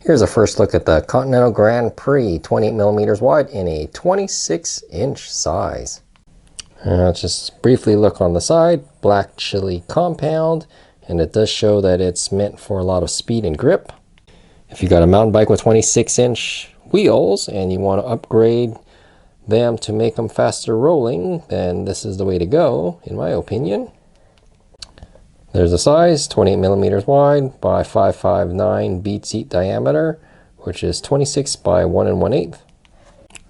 Here's a first look at the Continental Grand Prix 28 millimeters wide in a 26-inch size. Let's just briefly look on the side. Black chili compound, and it does show that it's meant for a lot of speed and grip. If you got a mountain bike with 26-inch wheels and you want to upgrade them to make them faster rolling, then this is the way to go, in my opinion. There's the size, 28 millimeters wide by 559 bead seat diameter, which is 26 by 1 1/8. A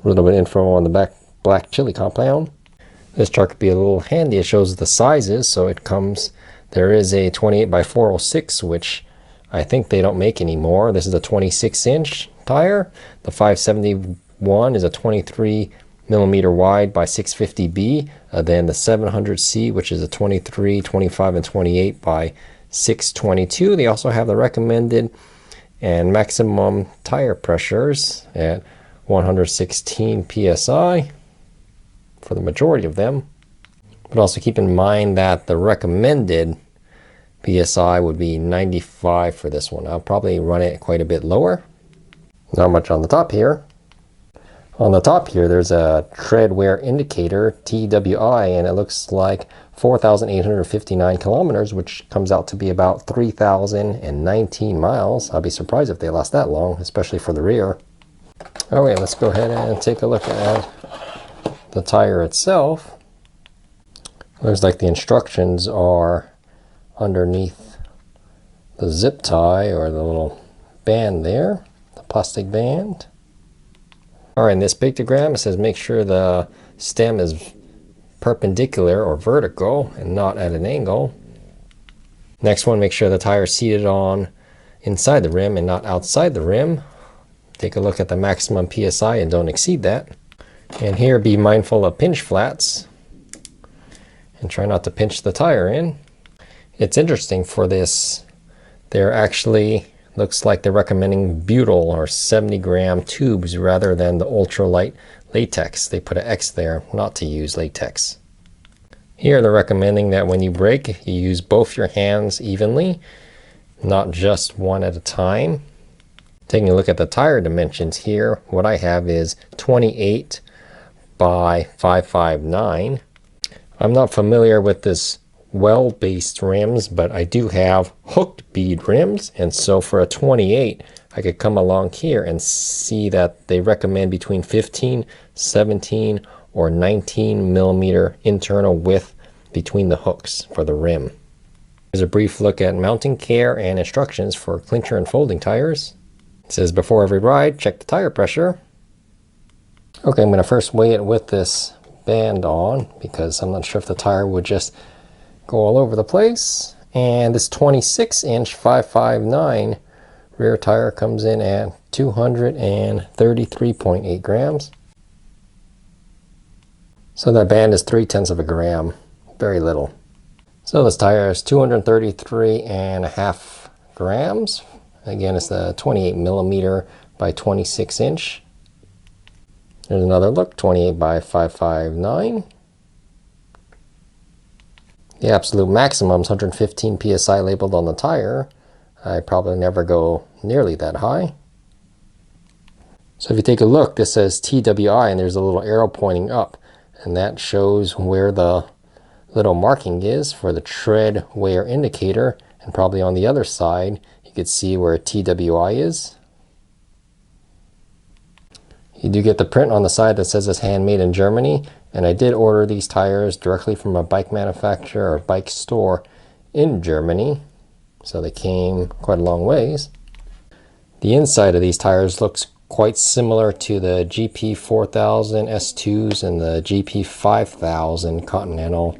little bit of info on the back black chili compound. This chart could be a little handy. It shows the sizes, so it comes, there is a 28 by 406, which I think they don't make anymore. This is a 26-inch tire. The 571 is a 23 millimeter wide by 650B. Then the 700C, which is a 23, 25, and 28 by 622. They also have the recommended and maximum tire pressures at 116 psi for the majority of them. But also keep in mind that the recommended psi would be 95 for this one. I'll probably run it quite a bit lower. Not much on the top here. On the top here, there's a Treadwear indicator, TWI, and it looks like 4,859 kilometers, which comes out to be about 3,019 miles. I'll be surprised if they last that long, especially for the rear. Okay, let's go ahead and take a look at the tire itself. Looks like the instructions are underneath the zip tie, or the little band there, the plastic band. Alright, in this pictogram it says make sure the stem is perpendicular or vertical and not at an angle. Next one, make sure the tire is seated on inside the rim and not outside the rim. Take a look at the maximum PSI and don't exceed that. And here, be mindful of pinch flats and try not to pinch the tire in. It's interesting for this, they're actually, looks like they're recommending butyl or 70-gram tubes rather than the ultralight latex. They put an X there, not to use latex. Here they're recommending that when you brake, you use both your hands evenly, not just one at a time. Taking a look at the tire dimensions here, what I have is 28 by 559. I'm not familiar with this well-based rims, but I do have hooked bead rims, and so for a 28 I could come along here and see that they recommend between 15, 17, or 19 millimeter internal width between the hooks for the rim. Here's a brief look at mounting care and instructions for clincher and folding tires. It says before every ride, check the tire pressure. Okay, I'm going to first weigh it with this band on because I'm not sure if the tire would just go all over the place. And this 26-inch 559 rear tire comes in at 233.8 grams. So that band is 0.3 of a gram, very little. So this tire is 233.5 grams. Again, it's the 28 millimeter by 26-inch. There's another look, 28 by 559. The absolute maximum is 115 psi labeled on the tire. I probably never go nearly that high. So if you take a look, this says TWI and there's a little arrow pointing up, and that shows where the little marking is for the tread wear indicator, and probably on the other side you could see where TWI is. You do get the print on the side that says it's handmade in Germany, and I did order these tires directly from a bike manufacturer or bike store in Germany, so they came quite a long ways. The inside of these tires looks quite similar to the GP 4000 S2s and the GP 5000 Continental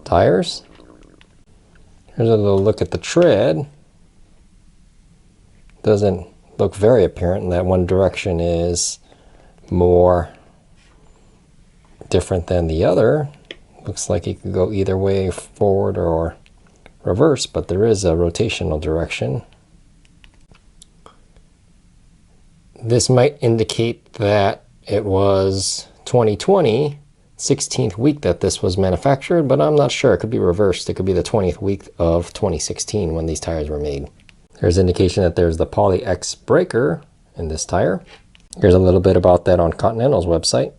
tires. Here's a little look at the tread. Doesn't look very apparent in that one direction is more different than the other. Looks like it could go either way, forward or reverse, but there is a rotational direction. This might indicate that it was 2020, 16th week that this was manufactured, but I'm not sure. It could be reversed. It could be the 20th week of 2016 when these tires were made. There's indication that there's the Poly X breaker in this tire. Here's a little bit about that on Continental's website.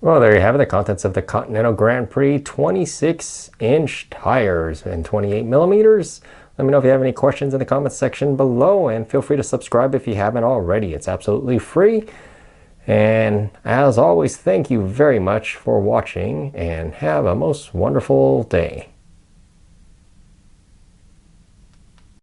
Well, there you have it, the contents of the Continental Grand Prix 26-inch tires and 28 millimeters. Let me know if you have any questions in the comments section below, and feel free to subscribe if you haven't already. It's absolutely free. And as always, thank you very much for watching, and have a most wonderful day.